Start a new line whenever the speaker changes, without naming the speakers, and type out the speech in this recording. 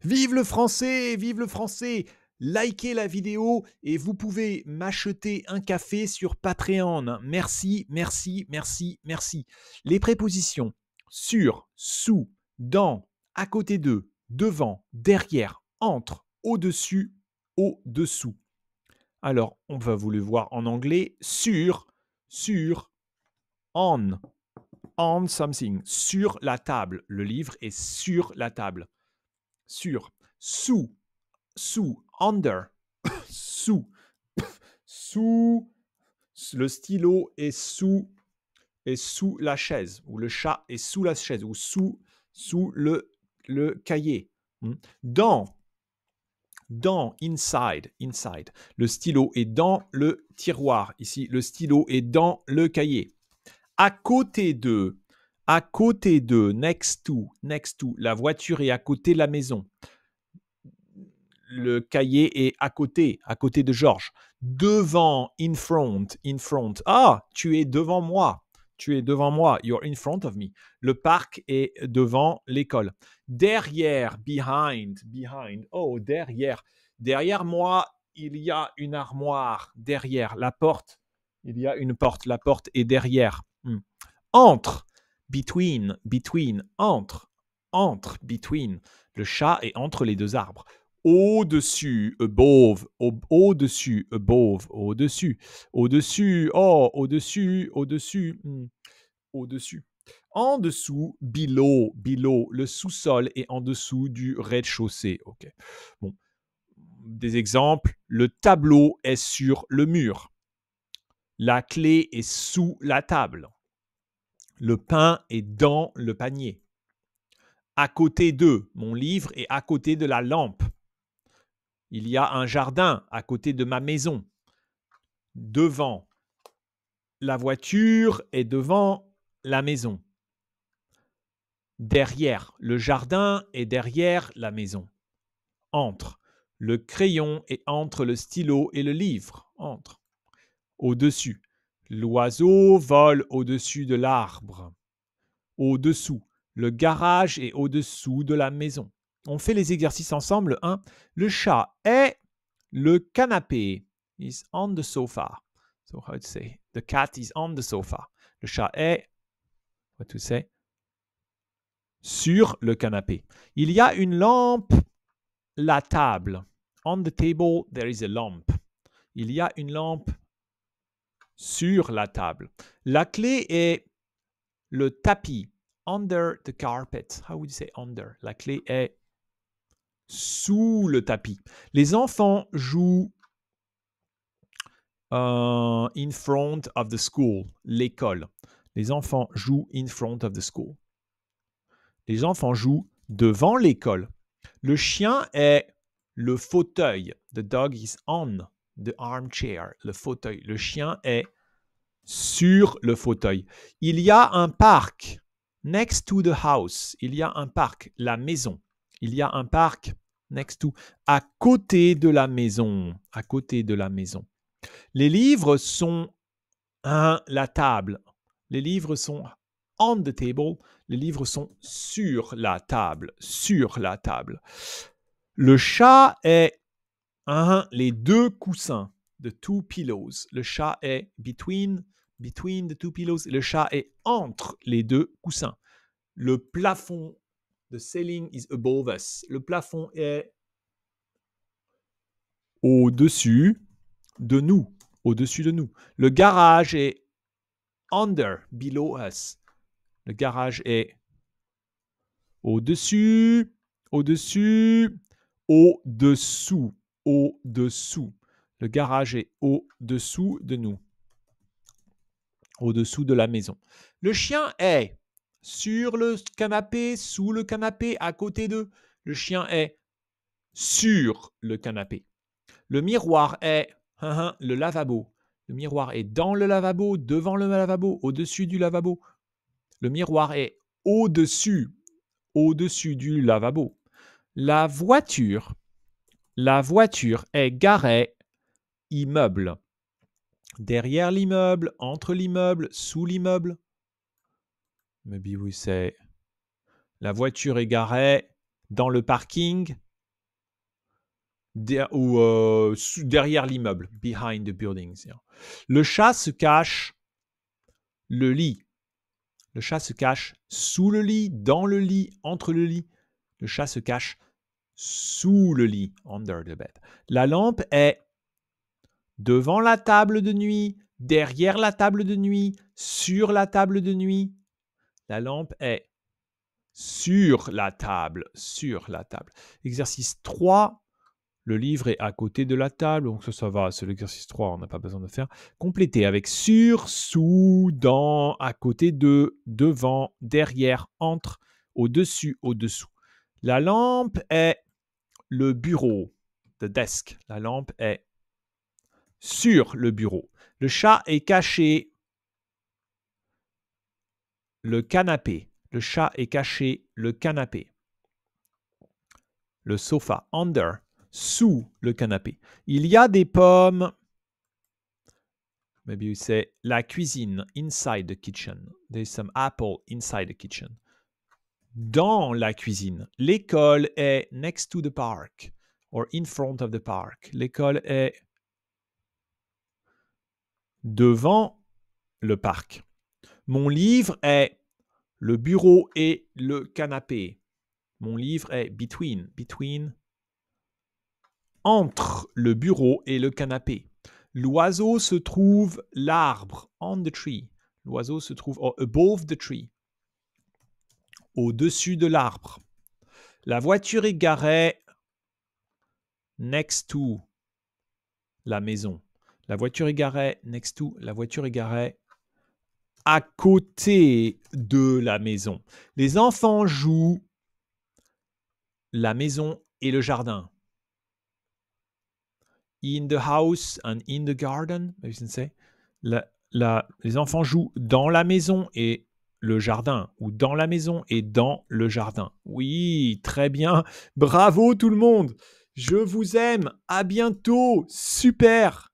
Vive le français, vive le français. Likez la vidéo et vous pouvez m'acheter un café sur Patreon. Merci, merci, merci, merci. Les prépositions sur, sous, dans, à côté de, devant, derrière, entre, au-dessus, au-dessous. Alors, on va vous le voir en anglais. Sur, on something, sur la table. Le livre est sur la table. Sur, sous, under, sous, le stylo est sous la chaise, ou le chat est sous la chaise, ou sous le cahier. Dans, inside, le stylo est dans le tiroir. Ici, le stylo est dans le cahier. À côté de, next to, la voiture est à côté de la maison. Le cahier est à côté de Georges. Devant, in front. Ah, tu es devant moi. You're in front of me. Le parc est devant l'école. Derrière, behind. Oh, derrière. Derrière moi, il y a une armoire. Derrière, la porte. Il y a une porte. La porte est derrière. Entre, between. Entre, between. Le chat est entre les deux arbres. Au-dessus, above, au-dessus, above, au-dessus, oh, au-dessus. En dessous, below, le sous-sol est en dessous du rez-de-chaussée. Ok. Bon. Des exemples, le tableau est sur le mur. La clé est sous la table. Le pain est dans le panier. À côté de, mon livre est à côté de la lampe. Il y a un jardin à côté de ma maison. Devant, la voiture est devant la maison. Derrière, le jardin est derrière la maison. Entre, le crayon est entre le stylo et le livre. Entre. Au-dessus, l'oiseau vole au-dessus de l'arbre. Au-dessous, le garage est au-dessous de la maison. On fait les exercices ensemble. 1. Le chat est le canapé. Is on the sofa. So how to say? The cat is on the sofa. Le chat est, what to say? Sur le canapé. Il y a une lampe, la table. On the table, there is a lamp. Il y a une lampe sur la table. La clé est le tapis. Under the carpet. How would you say under? La clé est sous le tapis. Les enfants jouent in front of the school. L'école. Les enfants jouent in front of the school. Les enfants jouent devant l'école. Le chien est le fauteuil. The dog is on the armchair. Le fauteuil. Le chien est sur le fauteuil. Il y a un parc. Next to the house. Il y a un parc. La maison. Il y a un parc. Next to. À côté de la maison. À côté de la maison. Les livres sont la table. Les livres sont on the table. Les livres sont sur la table. Sur la table. Le chat est les deux coussins. The two pillows. Le chat est between the two pillows. Le chat est entre les deux coussins. Le plafond, the ceiling is above us. Le plafond est au-dessus de nous. Au-dessus de nous. Le garage est under, below us. Le garage est au-dessus, au-dessous. Le garage est au-dessous de nous. Au-dessous de la maison. Le chien est sur le canapé, sous le canapé, à côté d'eux. Le chien est sur le canapé. Le miroir est le lavabo. Le miroir est dans le lavabo, devant le lavabo, au-dessus du lavabo. Le miroir est au-dessus du lavabo. La voiture est garée immeuble. Derrière l'immeuble, entre l'immeuble, sous l'immeuble. Maybe we say la voiture est garée dans le parking, derrière l'immeuble. Behind the buildings. Le chat se cache le lit. Le chat se cache sous le lit, dans le lit, entre le lit. Le chat se cache sous le lit, under the bed. La lampe est devant la table de nuit, derrière la table de nuit, sur la table de nuit. La lampe est sur la table, sur la table. Exercice 3. Le livre est à côté de la table, donc ça va, c'est l'exercice 3, on n'a pas besoin de faire. Compléter avec sur, sous, dans, à côté de, devant, derrière, entre, au-dessus, au-dessous. La lampe est le bureau, the desk. La lampe est sur le bureau. Le chat est caché, le canapé. Le chat est caché, le canapé. Le sofa, under, sous le canapé. Il y a des pommes. Maybe you say la cuisine, inside the kitchen. There's some apple inside the kitchen. Dans la cuisine. L'école est next to the park or in front of the park. L'école est devant le parc. Mon livre est le bureau et le canapé. Mon livre est between, entre le bureau et le canapé. L'oiseau se trouve l'arbre, on the tree. L'oiseau se trouve above the tree, au-dessus de l'arbre. La voiture est garée next to la maison. La voiture est garée next to, la voiture est garée à côté de la maison. Les enfants jouent la maison et le jardin. In the house and in the garden, maybe you can say. Les enfants jouent dans la maison et le jardin, ou dans la maison et dans le jardin. Oui, très bien. Bravo tout le monde. Je vous aime. À bientôt. Super.